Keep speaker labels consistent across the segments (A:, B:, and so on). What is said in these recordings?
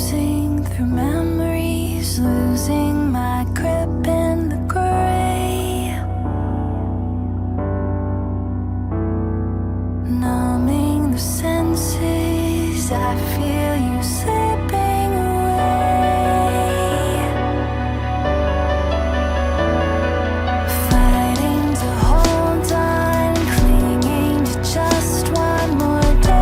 A: Cruising through memories, losing my grip in the gray, numbing the senses, I feel you slipping away, fighting to hold on, clinging to just one more day.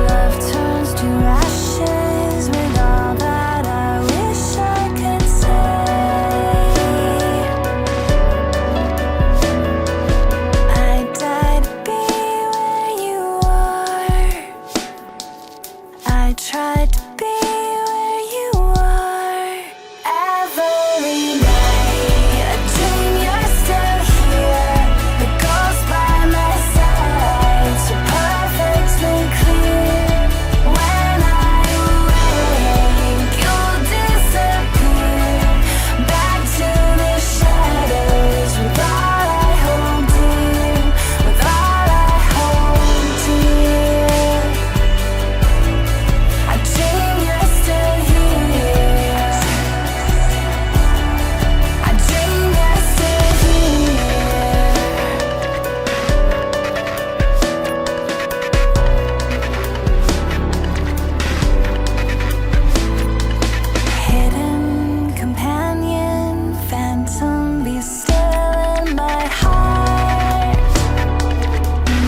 A: Love turns to ashes with all that I wish I could say. I die to be where you are. I tried to be where you are. Every night I dream you're still here. The ghost by my side, so perfectly clear. When I awake, you'll disappear back to the shadows with all I hold dear, with all I hold dear. I dream you're still here. I dream you're still here. Hidden companion, phantom, be still in my heart.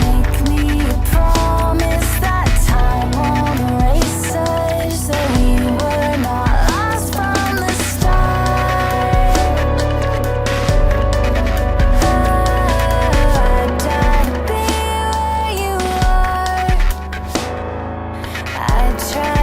A: Make me a promise that time won't erase us, that we were not lost from the start. I die to be where you are. I try